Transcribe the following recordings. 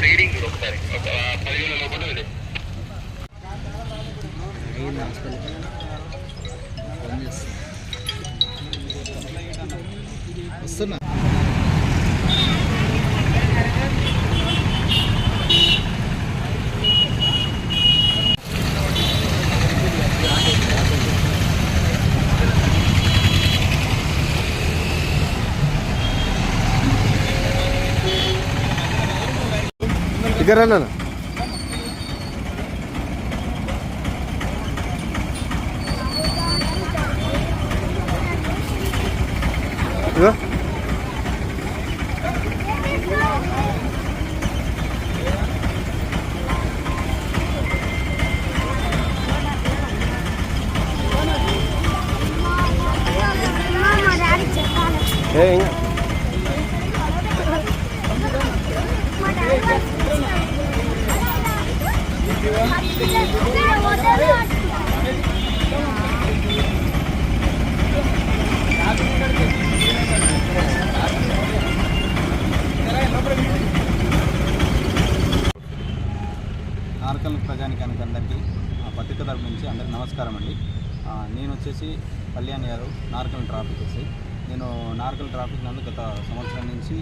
Reading ఒకసారి ఒక 15 లోపల వస్తున్నా. ఇక్కడ అన్న నార్కల్ ప్రజానికానికి అందరికీ పత్రిక తరపు నుంచి అందరికీ నమస్కారం అండి. నేను వచ్చేసి కళ్యాణ్ యాదవ్, నార్కల్ ట్రాఫిక్ ఎస్ఐ. నేను నార్కల్ ట్రాఫిక్ నందు గత సంవత్సరం నుంచి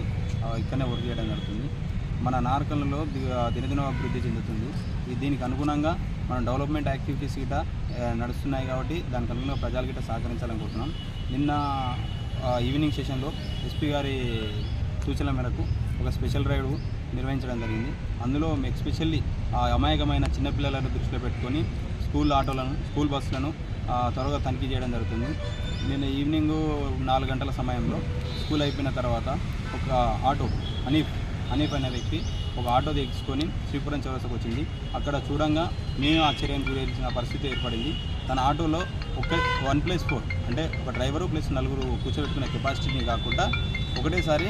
ఇక్కడనే వర్క్ చేయడం జరుగుతుంది. మన నార్కల్లో దినదిన అభివృద్ధి చెందుతుంది. దీనికి అనుగుణంగా మన డెవలప్మెంట్ యాక్టివిటీస్ గిట నడుస్తున్నాయి కాబట్టి దానికి అనుగుణంగా ప్రజల గిట సహకరించాలనుకుంటున్నాం. నిన్న ఈవినింగ్ సెషన్లో ఎస్పీ గారి సూచనల మేరకు ఒక స్పెషల్ రైడ్ నిర్వహించడం జరిగింది. అందులో ఎస్పెషల్లీ అమాయకమైన చిన్నపిల్లలను దృష్టిలో పెట్టుకొని స్కూల్ ఆటోలను, స్కూల్ బస్సులను త్వరగా తనిఖీ చేయడం జరుగుతుంది. నేను ఈవినింగ్ 4 గంటల సమయంలో స్కూల్ అయిపోయిన తర్వాత ఒక ఆటో హనీఫ్ అనే వ్యక్తి ఒక ఆటో తీసుకొని శ్రీపురం చౌరస్తకు వచ్చింది. అక్కడ చూడంగా మేము ఆశ్చర్యానికి గురించిన పరిస్థితి ఏర్పడింది. తన ఆటోలో 1+4 అంటే ఒక డ్రైవరు ప్లస్ 4 కూర్చోబెట్టుకునే కెపాసిటీని కాకుండా ఒకటేసారి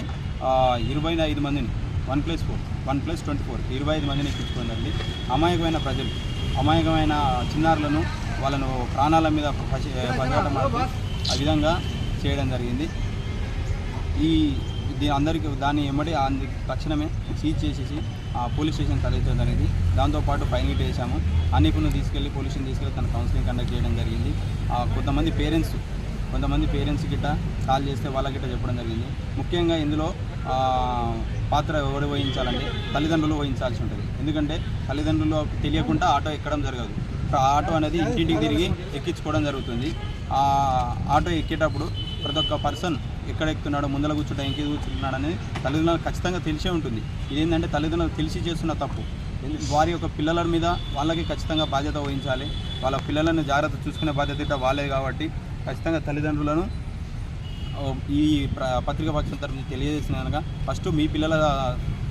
25 మందిని 1+4 25 మందిని ఎక్కించుకుందండి. అమాయకమైన ప్రజలు, అమాయకమైన చిన్నారులను వాళ్ళను ప్రాణాల మీద పడటం ఆ విధంగా చేయడం జరిగింది. అందరికీ దాన్ని ఎమ్మడి తక్షణమే సీజ్ చేసేసి పోలీస్ స్టేషన్ తరలించడం జరిగింది. దాంతోపాటు ఫైన్ గిట్ వేసాము. హనీఫ్ను తీసుకెళ్ళి పోలీస్ స్టేషన్ తీసుకెళ్ళి తన కౌన్సిలింగ్ కండక్ట్ చేయడం జరిగింది. కొంతమంది పేరెంట్స్ గిట్ట కాల్ చేస్తే వాళ్ళ గిట్ట చెప్పడం జరిగింది. ముఖ్యంగా ఇందులో పాత్ర ఎవరు వహించాలంటే తల్లిదండ్రులు వహించాల్సి ఉంటుంది. ఎందుకంటే తల్లిదండ్రులు తెలియకుండా ఆటో ఎక్కడం జరగదు. ఆటో అనేది ఇంటింటికి తిరిగి ఎక్కించుకోవడం జరుగుతుంది. ఆటో ఎక్కేటప్పుడు ప్రతి ఒక్క పర్సన్ ఎక్కడ ఎక్కుతున్నాడో, ముందర కూర్చుంటా ఇంకే కూర్చుంటున్నాడు అనేది తల్లిదండ్రులకు ఖచ్చితంగా తెలిసే ఉంటుంది. ఇదేంటంటే తల్లిదండ్రులకు తెలిసి చేస్తున్న తప్పు. వారి యొక్క పిల్లల మీద వాళ్ళకి ఖచ్చితంగా బాధ్యత వహించాలి. వాళ్ళ పిల్లలను జాగ్రత్త చూసుకునే బాధ్యత వాళ్ళే కాబట్టి ఖచ్చితంగా తల్లిదండ్రులను ఈ పత్రికా పక్షం తరఫు తెలియజేసినాక ఫస్ట్ మీ పిల్లల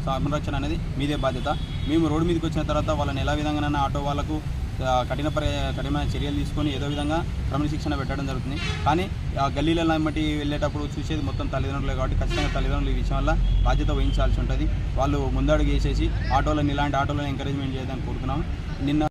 సంరక్షణ అనేది మీదే బాధ్యత. మేము రోడ్డు మీదకి వచ్చిన తర్వాత వాళ్ళని ఎలా విధంగానైనా ఆటో వాళ్ళకు కఠినమైన చర్యలు తీసుకొని ఏదో విధంగా క్రమశిక్షణ పెట్టడం జరుగుతుంది. కానీ గల్లీలలో బట్టి వెళ్ళేటప్పుడు చూసేది మొత్తం తల్లిదండ్రులే కాబట్టి ఖచ్చితంగా తల్లిదండ్రులు ఈ విషయం వల్ల బాధ్యత వహించాల్సి ఉంటుంది. వాళ్ళు ముందడుగు వేసేసి ఇలాంటి ఆటోలను ఎంకరేజ్మెంట్ చేయడానికి కోరుతున్నాం. నిన్న